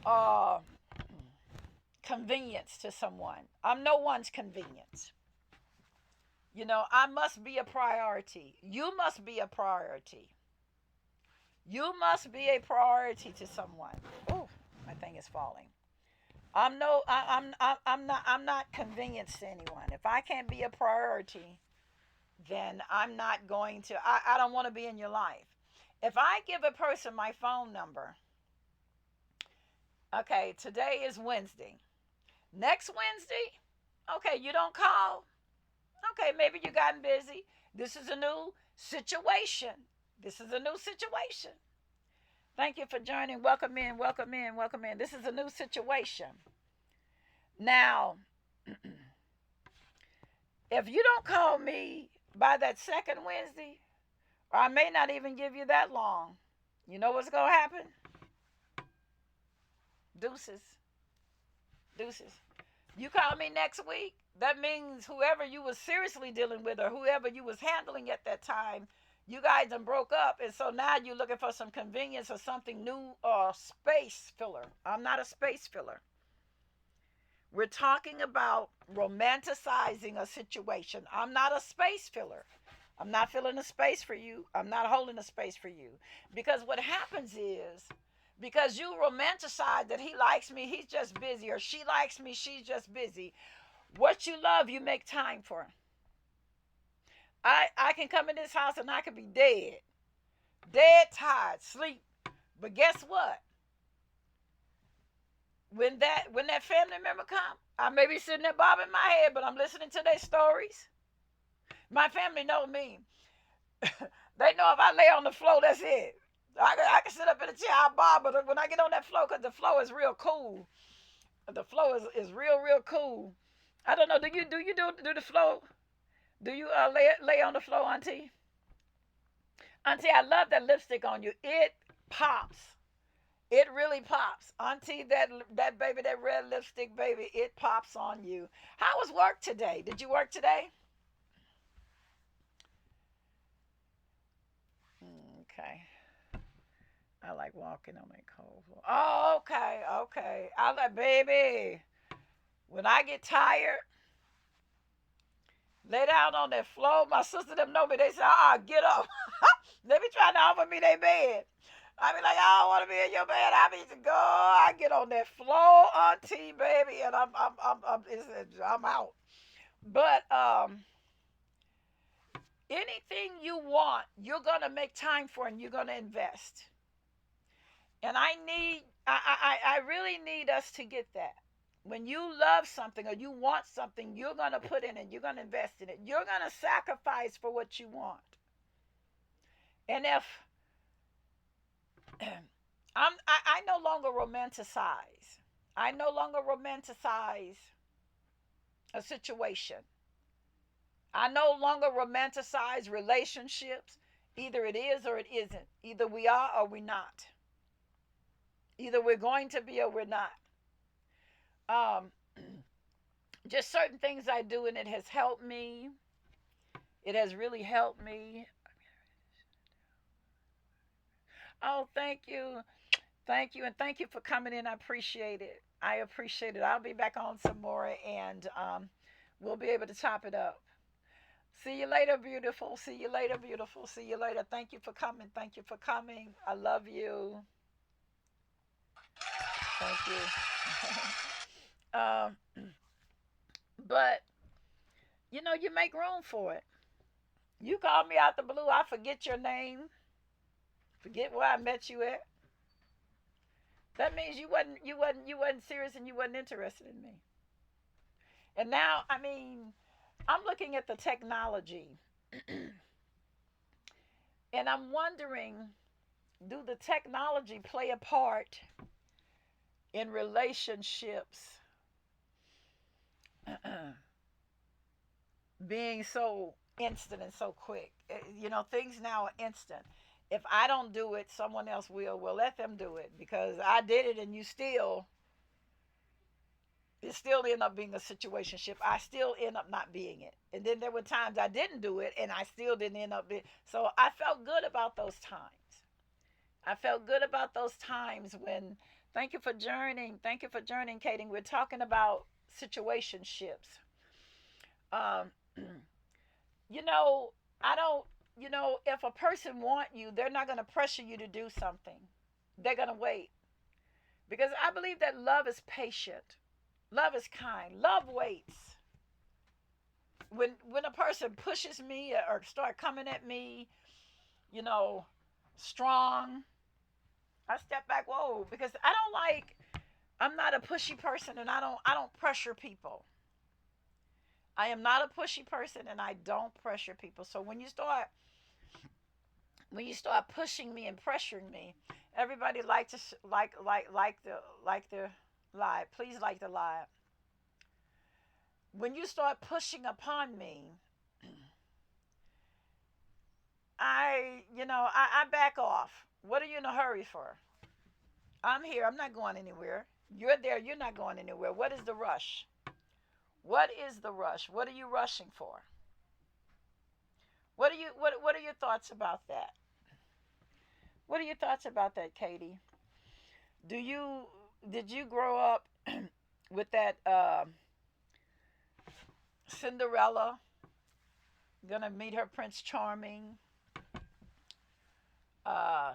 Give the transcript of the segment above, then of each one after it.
uh, convenience to someone. I'm no one's convenience. I must be a priority. You must be a priority. You must be a priority to someone. Oh, my thing is falling. I'm no, I'm not convenience to anyone. If I can't be a priority, then I'm not going to. I don't want to be in your life. If I give a person my phone number, okay, today is Wednesday. Next Wednesday, okay, you don't call. Okay, maybe you gotten busy. This is a new situation. This is a new situation. Thank you for joining. Welcome in, welcome in, welcome in. This is a new situation. Now, if you don't call me by that second Wednesday, or I may not even give you that long, you know what's going to happen? Deuces. Deuces. You call me next week, that means whoever you was seriously dealing with or whoever you was handling at that time, you guys done broke up. And so now you're looking for some convenience or something new or space filler. I'm not a space filler. We're talking about romanticizing a situation. I'm not a space filler. I'm not filling a space for you. I'm not holding a space for you. Because what happens is, because you romanticize that he likes me, he's just busy, or she likes me, she's just busy. What you love, you make time for. I can come in this house and I can be dead. Dead, tired, sleep. But guess what? When that family member come, I may be sitting there bobbing my head, but I'm listening to their stories. My family know me. They know if I lay on the floor, that's it. I can sit up in a chair, I bob, but when I get on that floor, because the floor is real cool. The floor is real cool. I don't know. Do the floor? Do you lay on the floor, Auntie? Auntie, I love that lipstick on you. It pops. It really pops. Auntie, that baby, that red lipstick baby, it pops on you. How was work today? Did you work today? Okay. I like walking on that cold floor. Oh, okay, okay. I like, baby, when I get tired, lay down on that floor. My sister them know me. They say, get up. They be trying to offer me their bed. I be like, I don't want to be in your bed. I need to go. I get on that floor, Auntie, baby, and I'm out. But anything you want, you're gonna make time for, and you're gonna invest. And I really need us to get that. When you love something or you want something, you're gonna put in it. You're gonna invest in it. You're gonna sacrifice for what you want. And if I no longer romanticize. I no longer romanticize a situation. I no longer romanticize relationships. Either it is or it isn't. Either we are or we're not. Either we're going to be or we're not. Um, just certain things I do, and it has helped me. It has really helped me. Oh, thank you. Thank you. And thank you for coming in. I appreciate it. I appreciate it. I'll be back on some more, and we'll be able to top it up. See you later, beautiful. See you later, beautiful. See you later. Thank you for coming. Thank you for coming. I love you. Thank you. But, you make room for it. You call me out the blue, I forget your name, forget where I met you at. That means you wasn't serious and you wasn't interested in me. And now, I mean, I'm looking at the technology and I'm wondering, do the technology play a part in relationships being so instant and so quick? Things now are instant. If I don't do it, someone else will. Well, let them do it because I did it, and it still end up being a situationship. I still end up not being it. And then there were times I didn't do it, and I still didn't end up being. So I felt good about those times. I felt good about those times when Thank you for journeying. Thank you for journeying, Katie. We're talking about situationships. Um, you know, I don't, if a person want you, they're not going to pressure you to do something. They're going to wait. Because I believe that love is patient. Love is kind. Love waits. When a person pushes me or start coming at me, you know, strong, I step back, whoa, because I'm not a pushy person and I don't pressure people. I am not a pushy person and I don't pressure people. So when you start pushing me and pressuring me, everybody like to like the lie. Please like the lie. When you start pushing upon me, I back off. What are you in a hurry for? I'm here. I'm not going anywhere. You're there. You're not going anywhere. What is the rush? What is the rush? What are you rushing for? What are your thoughts about that? What are your thoughts about that, Katie? Do you did you grow up with that Cinderella gonna meet her Prince Charming? Uh,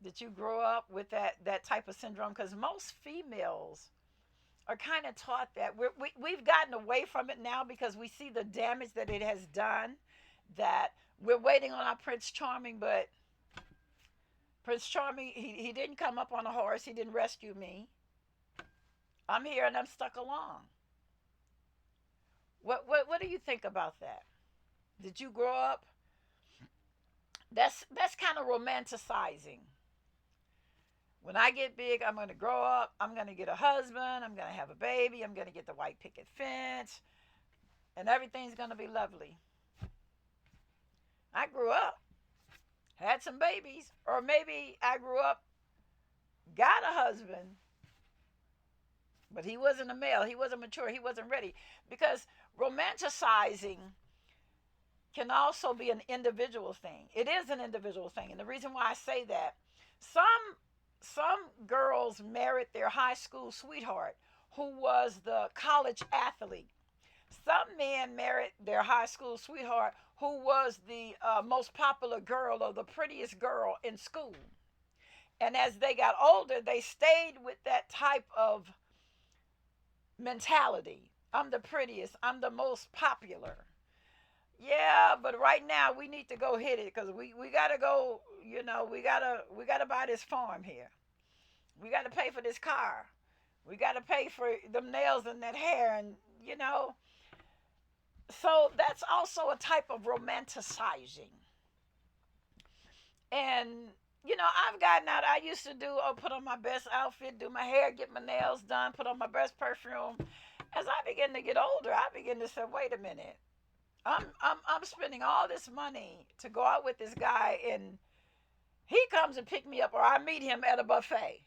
did you grow up with that type of syndrome? Because most females are kind of taught that. We've gotten away from it now because we see the damage that it has done. That we're waiting on our Prince Charming, but Prince Charming, he didn't come up on a horse. He didn't rescue me. I'm here and I'm stuck along. What do you think about that? Did you grow up? That's kind of romanticizing. When I get big, I'm going to grow up. I'm going to get a husband. I'm going to have a baby. I'm going to get the white picket fence, and everything's going to be lovely. I grew up, had some babies, or maybe I grew up, got a husband, but he wasn't a male. He wasn't mature. He wasn't ready. Because romanticizing can also be an individual thing. It is an individual thing. And the reason why I say that, some girls married their high school sweetheart who was the college athlete. Some men married their high school sweetheart who was the most popular girl or the prettiest girl in school. And as they got older, they stayed with that type of mentality. I'm the prettiest, I'm the most popular. Yeah, but right now we need to go hit it because we gotta go. We gotta buy this farm here. We gotta pay for this car. We gotta pay for them nails and that hair, and you know. So that's also a type of romanticizing. And I've gotten out. I used to put on my best outfit, do my hair, get my nails done, put on my best perfume. As I begin to get older, I begin to say, wait a minute. I'm spending all this money to go out with this guy, and he comes and pick me up, or I meet him at a buffet.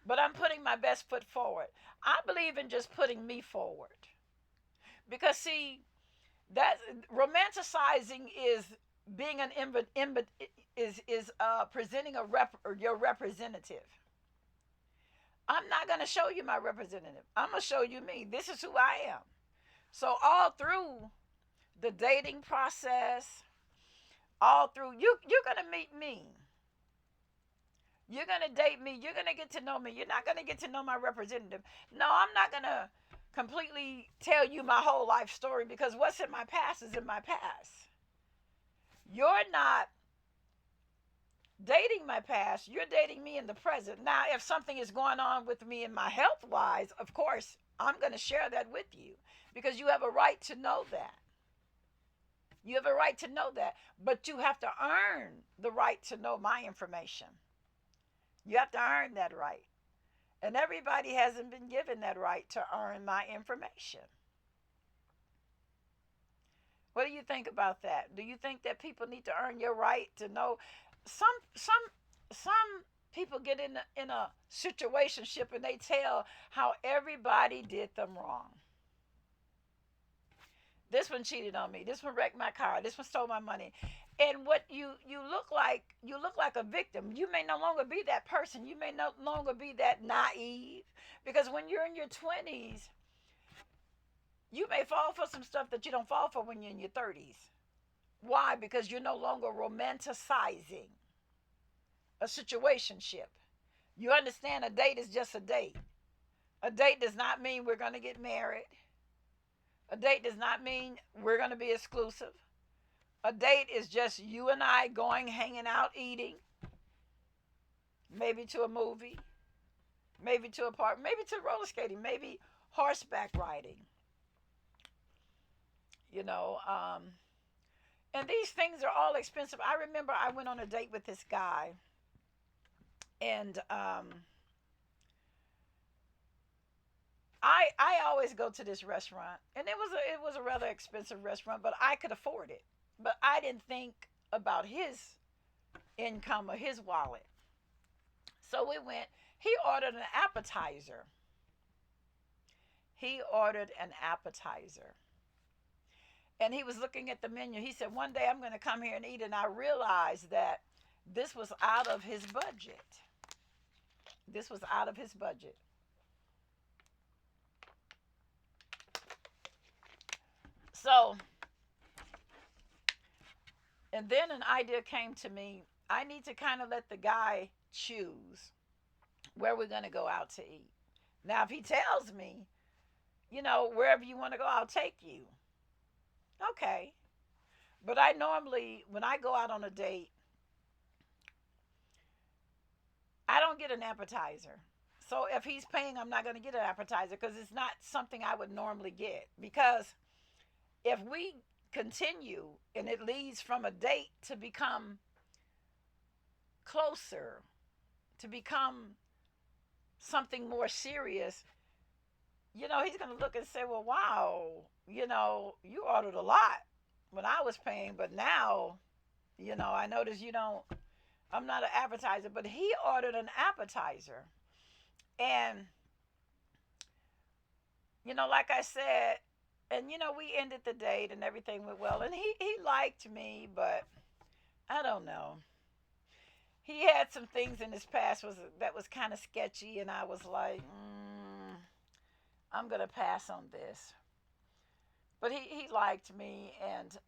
But I'm putting my best foot forward. I believe in just putting me forward because see that romanticizing is being presenting your representative. I'm not going to show you my representative. I'm going to show you me. This is who I am. So all through the dating process, all through you're going to meet me. You're going to date me. You're going to get to know me. You're not going to get to know my representative. No, I'm not going to completely tell you my whole life story because what's in my past is in my past. You're not dating my past. You're dating me in the present. Now, if something is going on with me in my health wise, of course, I'm going to share that with you because you have a right to know that. You have a right to know that, but you have to earn the right to know my information. You have to earn that right. And everybody hasn't been given that right to earn my information. What do you think about that? Do you think that people need to earn your right to know? Some people get in a situationship and they tell how everybody did them wrong. This one cheated on me. This one wrecked my car. This one stole my money. And what you look like a victim. You may no longer be that person. You may no longer be that naive, because when you're in your 20s, you may fall for some stuff that you don't fall for when you're in your 30s. Why? Because you're no longer romanticizing a situationship. You understand a date is just a date. A date does not mean we're going to get married. A date does not mean we're going to be exclusive. A date is just you and I going, hanging out, eating, maybe to a movie, maybe to a park, maybe to roller skating, maybe horseback riding. You know, and these things are all expensive. I remember I went on a date with this guy, and I always go to this restaurant, and it was a rather expensive restaurant, but I could afford it. But I didn't think about his income or his wallet. So we went. He ordered an appetizer. He ordered an appetizer. And he was looking at the menu. He said, "One day I'm going to come here and eat." And I realized that this was out of his budget. This was out of his budget. So, and then an idea came to me. I need to kind of let the guy choose where we're going to go out to eat. Now, if he tells me, wherever you want to go, I'll take you. Okay. But I normally, when I go out on a date, I don't get an appetizer. So if he's paying, I'm not going to get an appetizer because it's not something I would normally get. Because if we continue and it leads from a date to become closer, to become something more serious, he's going to look and say, well, wow, you ordered a lot when I was paying, but now, I notice you don't, I'm not an appetizer, but he ordered an appetizer. And, like I said, and, we ended the date and everything went well. And he liked me, but I don't know. He had some things in his past that was kind of sketchy, and I was like, I'm gonna pass on this. But he liked me, and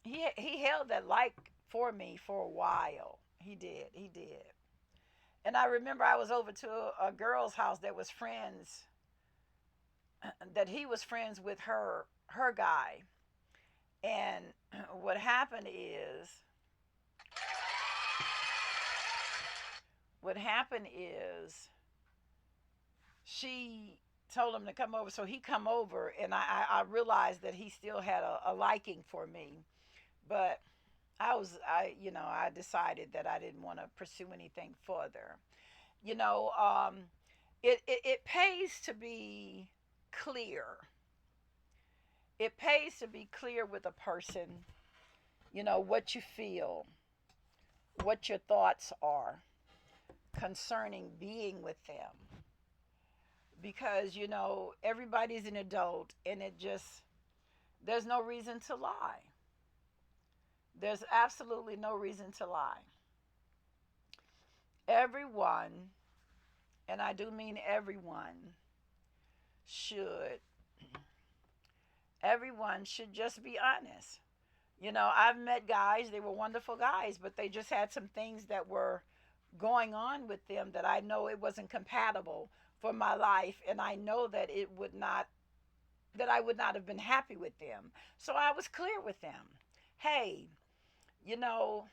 he held that like for me for a while. He did. And I remember I was over to a girl's house that was friends, that he was friends with her guy. And what happened is, what happened is she told him to come over, so he come over, and I realized that he still had a liking for me. But I decided that I didn't want to pursue anything further. you know um it pays to be clear. It pays to be clear with a person, what you feel, what your thoughts are concerning being with them. Because, everybody's an adult, and there's no reason to lie. There's absolutely no reason to lie. Everyone, and I do mean everyone, should everyone should just be honest. I've met guys, they were wonderful guys, but they just had some things that were going on with them that I know it wasn't compatible for my life, and I know that I would not have been happy with them. So I was clear with them. Hey, you know,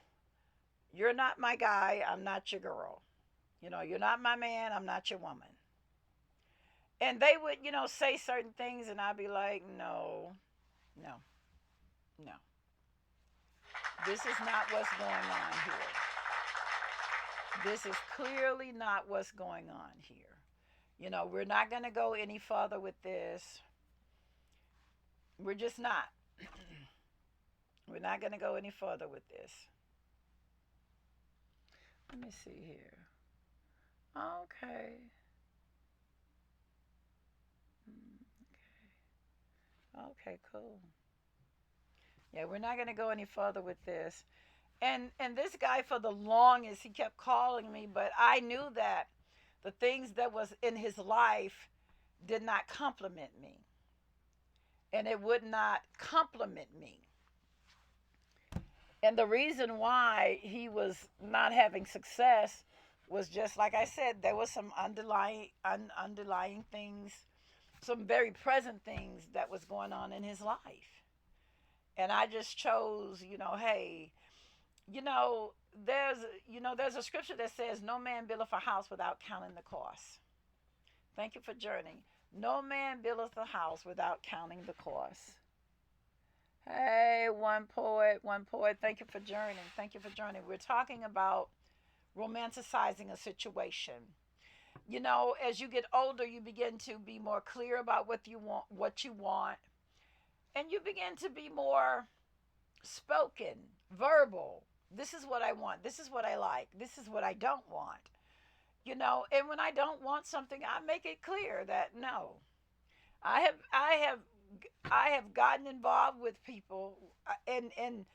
you're not my guy, I'm not your girl. You're not my man, I'm not your woman. And they would, say certain things, and I'd be like, no, no, no. This is not what's going on here. This is clearly not what's going on here. We're not going to go any further with this. We're just not. We're not going to go any further with this. Let me see here. Okay. Okay, cool. Yeah, we're not going to go any further with this. And this guy, for the longest, he kept calling me, but I knew that the things that was in his life did not compliment me, and it would not compliment me. And the reason why he was not having success was just like I said, there was some underlying things, some very present things that was going on in his life. And I just chose, hey, you know, there's there's a scripture that says, "No man buildeth a house without counting the cost." Thank you for journeying. No man buildeth a house without counting the cost. Hey, one poet. Thank you for journeying. Thank you for journeying. We're talking about romanticizing a situation. As you get older, you begin to be more clear about what you want, and you begin to be more spoken, verbal. This is what I want. This is what I like. This is what I don't want. And when I don't want something, I make it clear that no. I have gotten involved with people, and in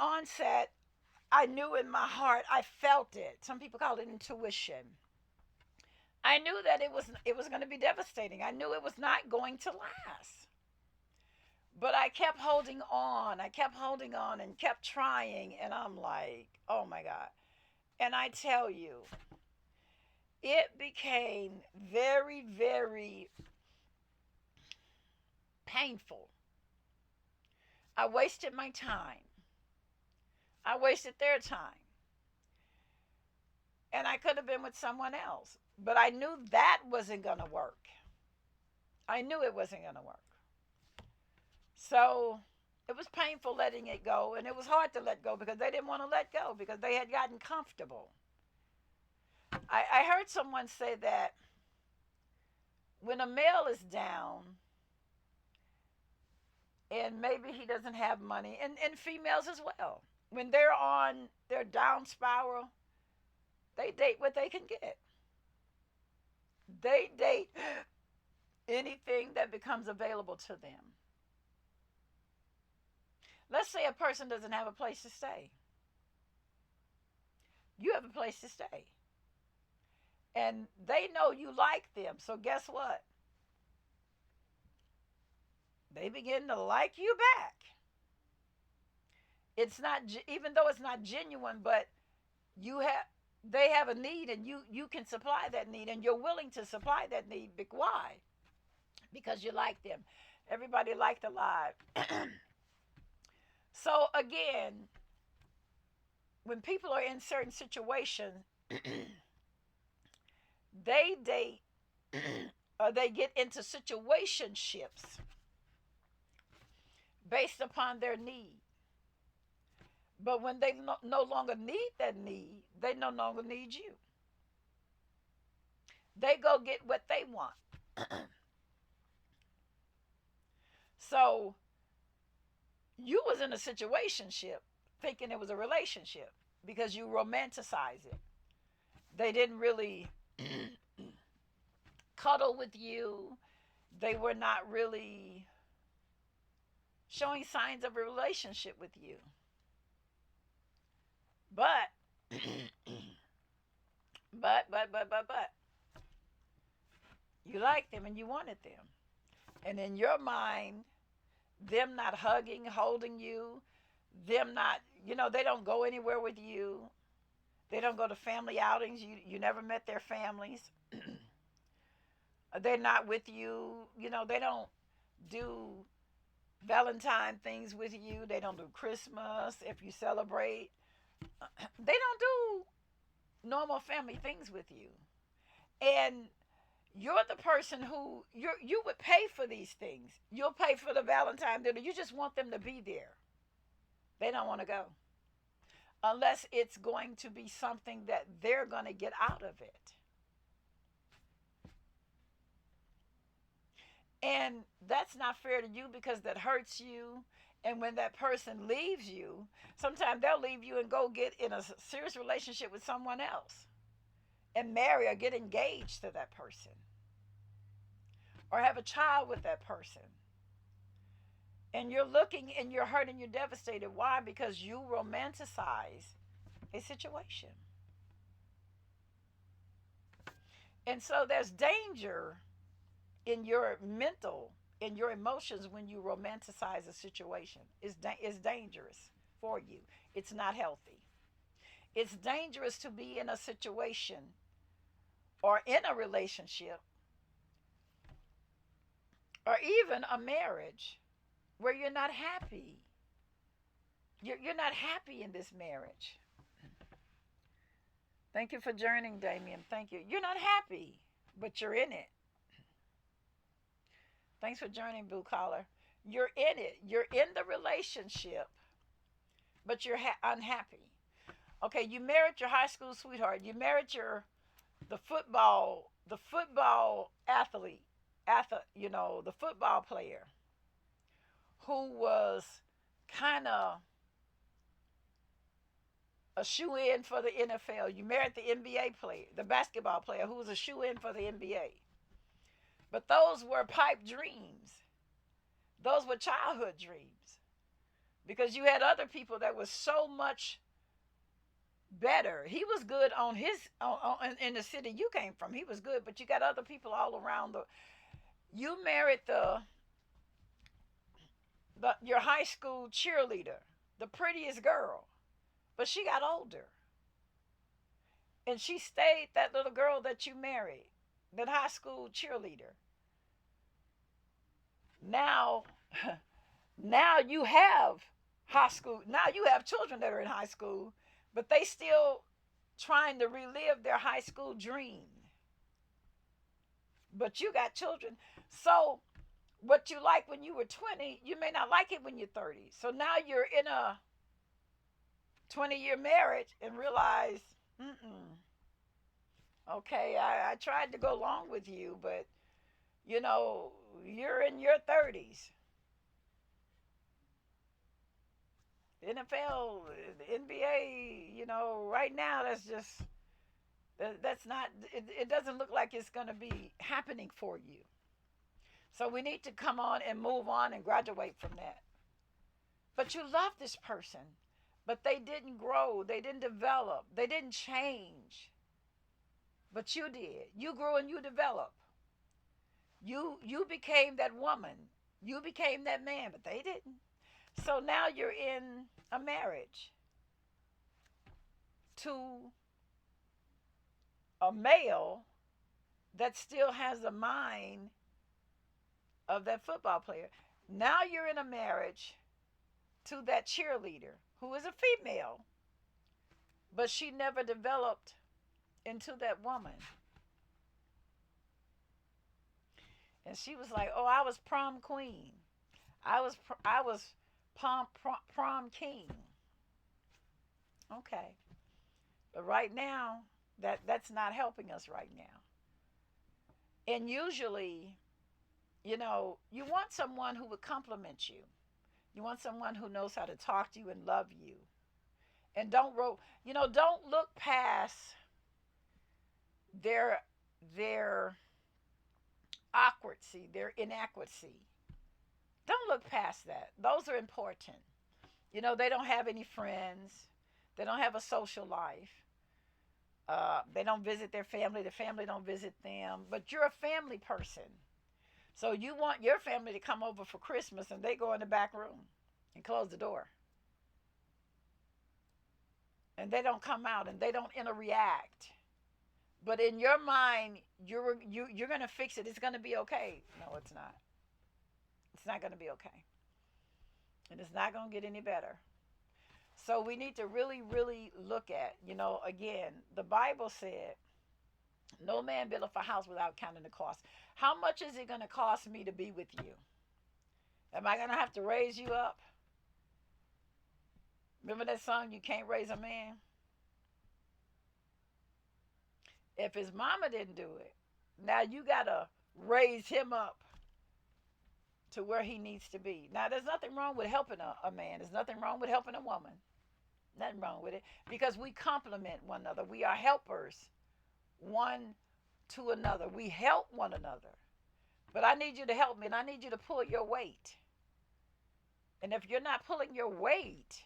onset, I knew in my heart, I felt it. Some people call it intuition. I knew that it was going to be devastating. I knew it was not going to last. But I kept holding on. I kept holding on and kept trying, and I'm like, "Oh my God." And I tell you, it became very, very painful. I wasted my time. I wasted their time. And I could have been with someone else. But I knew that wasn't going to work. I knew it wasn't going to work. So it was painful letting it go. And it was hard to let go because they didn't want to let go because they had gotten comfortable. I heard someone say that when a male is down, and maybe he doesn't have money, and females as well, when they're on their down spiral, they date what they can get. They date anything that becomes available to them. Let's say a person doesn't have a place to stay. You have a place to stay. And they know you like them. So guess what? They begin to like you back. It's not, even though it's not genuine, but you have they have a need, and you can supply that need, and you're willing to supply that need. Why? Because you like them. Everybody liked alive. So again, when people are in certain situations, they date or they get into situationships based upon their need. But when they no longer need that need, they no longer need you. They go get what they want. So you was in a situationship thinking it was a relationship because you romanticize it. They didn't really cuddle with you. They were not really showing signs of a relationship with you. But, but, you liked them and you wanted them. And in your mind, them not hugging, holding you, them not, they don't go anywhere with you. They don't go to family outings. You never met their families. They're not with you. They don't do Valentine things with you. They don't do Christmas if you celebrate. They don't do normal family things with you. And you're the person who you would pay for these things. You'll pay for the Valentine dinner. You just want them to be there. They don't want to go unless it's going to be something that they're going to get out of it. And that's not fair to you because that hurts you. And when that person leaves you, sometimes they'll leave you and go get in a serious relationship with someone else and marry or get engaged to that person or have a child with that person. And you're looking and you're hurt and you're devastated. Why? Because you romanticize a situation. And so there's danger in your mental, in your emotions when you romanticize a situation. It's dangerous for you. It's not healthy. It's dangerous to be in a situation or in a relationship or even a marriage where you're not happy. You're not happy in this marriage. Thank you for joining, Damien. Thank you. You're not happy, but you're in it. Thanks for joining, Blue Collar. You're in it. You're in the relationship, but you're unhappy. Okay, you married your high school sweetheart. You married the football athlete, the football player who was kind of a shoe in for the NFL. You married the NBA player, the basketball player who was a shoe in for the NBA. But those were pipe dreams. Those were childhood dreams because you had other people that was so much better. He was good on in the city you came from. He was good, but you got other people all around the. You married your high school cheerleader, the prettiest girl, but she got older, and she stayed that little girl that you married, that high school cheerleader. Now, now you have high school. Now you have children that are in high school, but they still trying to relive their high school dream. But you got children. So what you like when you were 20, you may not like it when you're 30. So now you're in a 20-year marriage and realize, okay, I tried to go along with you, but you're in your 30s. The NFL, the NBA, right now that's not, it doesn't look like it's going to be happening for you. So we need to come on and move on and graduate from that. But you love this person, but they didn't grow, they didn't develop, they didn't change. But you did. You grew and you developed. You became that woman. You became that man, but they didn't. So now you're in a marriage to a male that still has the mind of that football player. Now you're in a marriage to that cheerleader who is a female, but she never developed into that woman. And she was like, "Oh, I was prom queen. I was prom king." Okay, but right now that's not helping us right now. And usually, you want someone who would compliment you. You want someone who knows how to talk to you and love you. And don't look past their their awkwardcy, their inadequacy. Don't look past that. Those are important. They don't have any friends. They don't have a social life. They don't visit their family. The family don't visit them. But you're a family person. So you want your family to come over for Christmas and they go in the back room and close the door. And they don't come out and they don't interact. But in your mind, you're gonna fix it. It's gonna be okay. No, it's not. It's not gonna be okay. And it's not gonna get any better. So we need to really, really look at, again, the Bible said, no man buildeth a house without counting the cost. How much is it going to cost me to be with you? Am I going to have to raise you up? Remember that song, You Can't Raise a Man? If his mama didn't do it, now you got to raise him up to where he needs to be. Now, there's nothing wrong with helping a man. There's nothing wrong with helping a woman. Nothing wrong with it because we complement one another. We are helpers one to another. We help one another. But I need you to help me and I need you to pull your weight. And if you're not pulling your weight,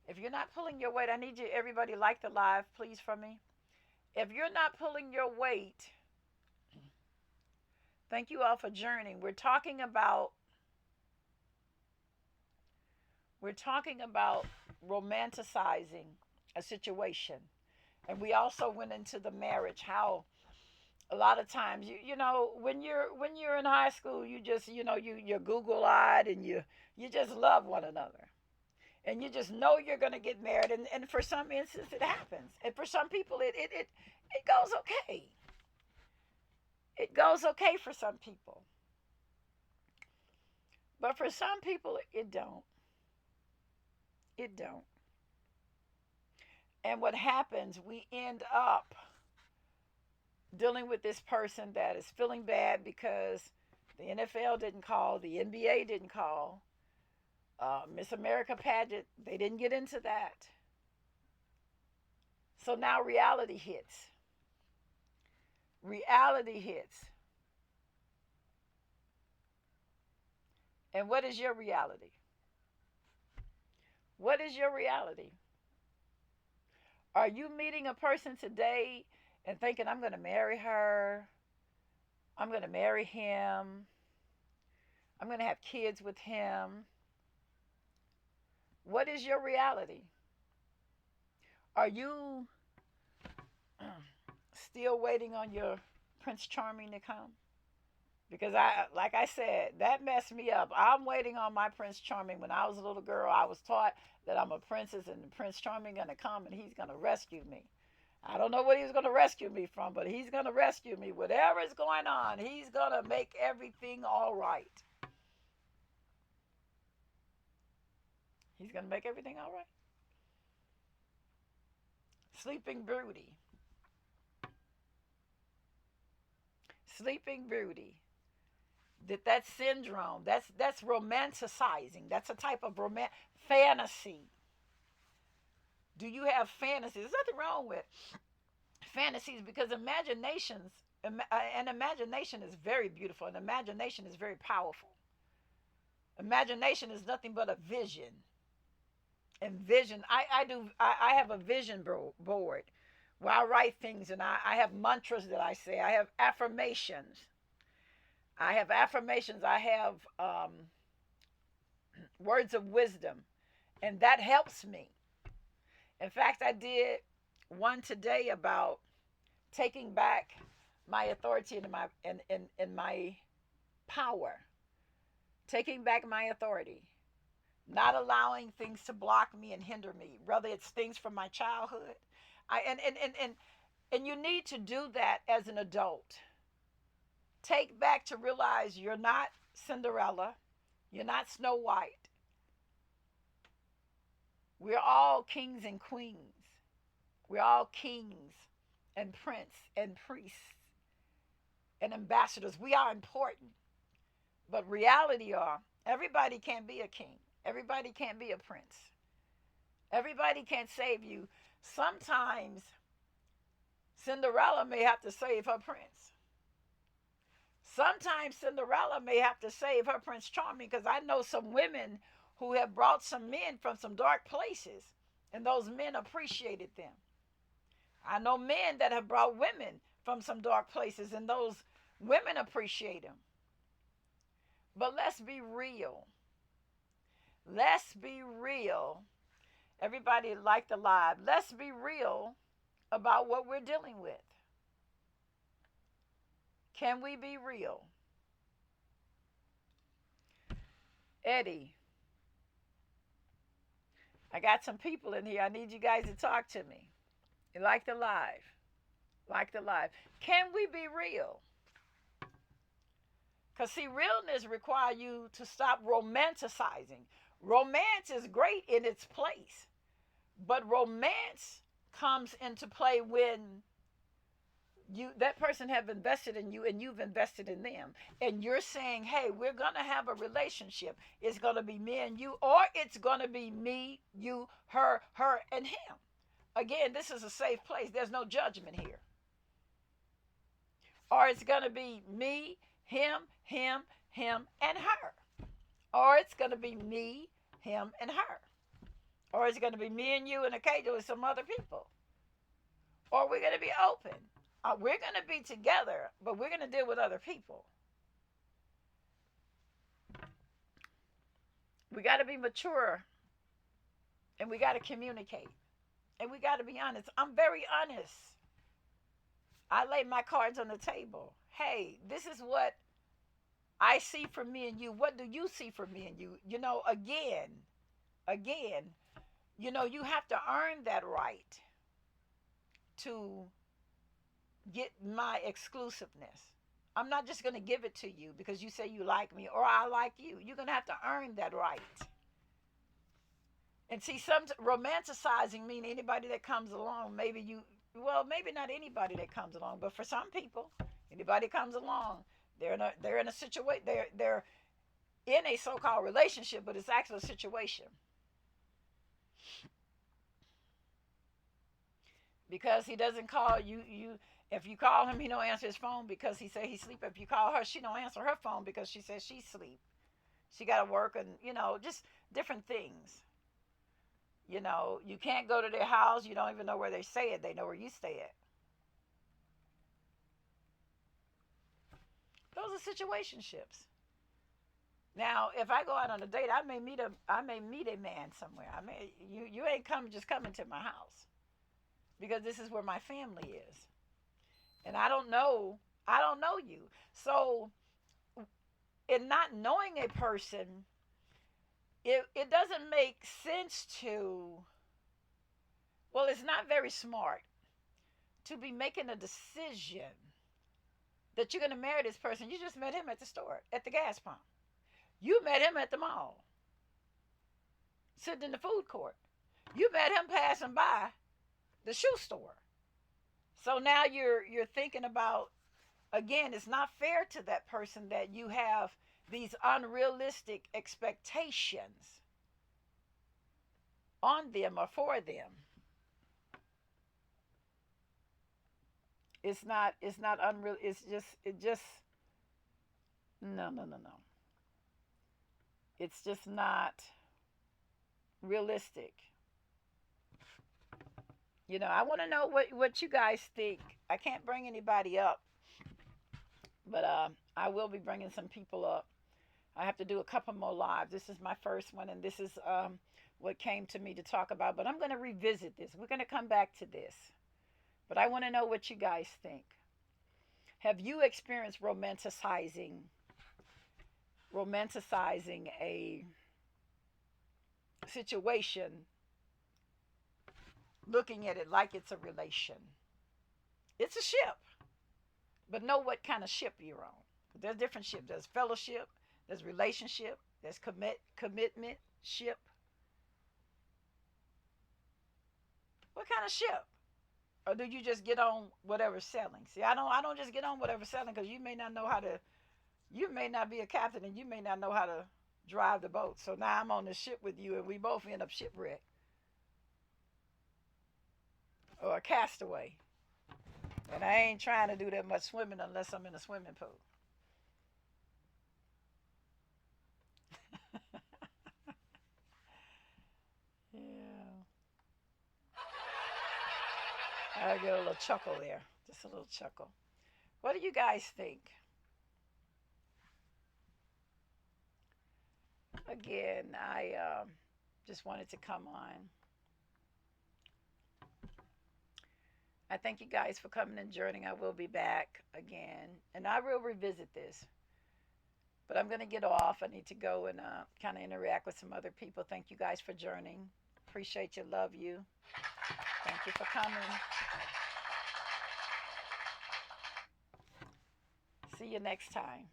if you're not pulling your weight, I need you, everybody, like the live, please, from me. If you're not pulling your weight, thank you all for journeying. We're talking about romanticizing a situation. And we also went into the marriage, how a lot of times when you're in high school, you just you're Google eyed, and you just love one another, and you just know you're going to get married, and for some instances it happens, and for some people it goes okay. It goes okay for some people, but for some people it don't. And what happens, we end up dealing with this person that is feeling bad because the NFL didn't call, the NBA didn't call, Miss America pageant, they didn't get into that. So now reality hits. Reality hits. And what is your reality? What is your reality? Are you meeting a person today and thinking, I'm going to marry her, I'm going to marry him, I'm going to have kids with him? What is your reality? Are you still waiting on your Prince Charming to come? Because like I said, that messed me up. I'm waiting on my Prince Charming. When I was a little girl, I was taught that I'm a princess and the Prince Charming gonna come and he's gonna rescue me. I don't know what he's gonna rescue me from, but he's gonna rescue me. Whatever is going on, he's gonna make everything all right. He's gonna make everything all right. Sleeping Beauty. Sleeping Beauty. That syndrome. That's romanticizing. That's a type of fantasy. Do you have fantasies? There's nothing wrong with fantasies, because an imagination is very beautiful, and imagination is very powerful. Imagination is nothing but a vision. And vision, I have a vision board where I write things, and I have mantras that I say. I have affirmations. I have words of wisdom, and that helps me. In fact, I did one today about taking back my authority and my power, taking back my authority, not allowing things to block me and hinder me, whether it's things from my childhood. And you need to do that as an adult. Take back to realize you're not Cinderella, you're not Snow White. We're all kings and queens. We're all kings and prince and priests and ambassadors. We are important. But reality are, everybody can't be a king. Everybody can't be a prince. Everybody can't save you. Sometimes Cinderella may have to save her prince. Sometimes Cinderella may have to save her Prince Charming, because I know some women who have brought some men from some dark places, and those men appreciated them. I know men that have brought women from some dark places, and those women appreciate them. But let's be real. Let's be real. Everybody like the live. Let's be real about what we're dealing with. Can we be real? Eddie, I got some people in here. I need you guys to talk to me. You like the live? Like the live. Can we be real? Because, see, realness requires you to stop romanticizing. Romance is great in its place, but romance comes into play when that person have invested in you and you've invested in them, and you're saying, hey, we're going to have a relationship. It's going to be me and you, or it's going to be me, you, her, and him. Again, this is a safe place. There's no judgment here. Or it's going to be me, him, and her. or it's going to be me, him, and her, or it's going to be me and you and occasionally some other people, or we're going to be open. We're going to be together, but we're going to deal with other people. We got to be mature, and we got to communicate, and we got to be honest. I'm very honest. I lay my cards on the table. Hey, this is what I see for me and you. What do you see for me and you? Again, you have to earn that right to get my exclusiveness. I'm not just going to give it to you because you say you like me or I like you. You're going to have to earn that right. And see, some romanticizing mean anybody that comes along. Maybe not anybody that comes along, but for some people, anybody comes along, they're in a situation. They're in a so-called relationship, but it's actually a situation because he doesn't call you. If you call him, he don't answer his phone because he say he's sleep. If you call her, she don't answer her phone because she says she's sleep. She got to work, and just different things. You can't go to their house. You don't even know where they stay at. They know where you stay at. Those are situationships. Now, if I go out on a date, I may meet a man somewhere. You ain't coming to my house because this is where my family is, and I don't know you. So, in not knowing a person, it doesn't make sense to. Well, it's not very smart to be making a decision that you're going to marry this person. You just met him at the store, at the gas pump. You met him at the mall, sitting in the food court. You met him passing by the shoe store. So now you're thinking about, again, it's not fair to that person that you have these unrealistic expectations on them or for them. It's not unreal. It just no. It's just not realistic. I want to know what you guys think. I can't bring anybody up, but I will be bringing some people up. I have to do a couple more lives. This is my first one, and this is what came to me to talk about. But I'm going to revisit this. We're going to come back to this. But I want to know what you guys think. Have you experienced romanticizing a situation, looking at it like it's a relation? It's a ship, but know what kind of ship you're on. There's different ships. There's fellowship, there's relationship, there's commitment ship. What kind of ship? Or do you just get on whatever's selling? See, I don't just get on whatever's selling because you may not be a captain and you may not know how to drive the boat. So now I'm on the ship with you and we both end up shipwrecked or a castaway. And I ain't trying to do that much swimming unless I'm in a swimming pool. Yeah. I get a little chuckle there. Just a little chuckle. What do you guys think? Again, I just wanted to come on. I thank you guys for coming and joining. I will be back again, and I will revisit this. But I'm going to get off. I need to go and kind of interact with some other people. Thank you guys for joining. Appreciate you. Love you. Thank you for coming. See you next time.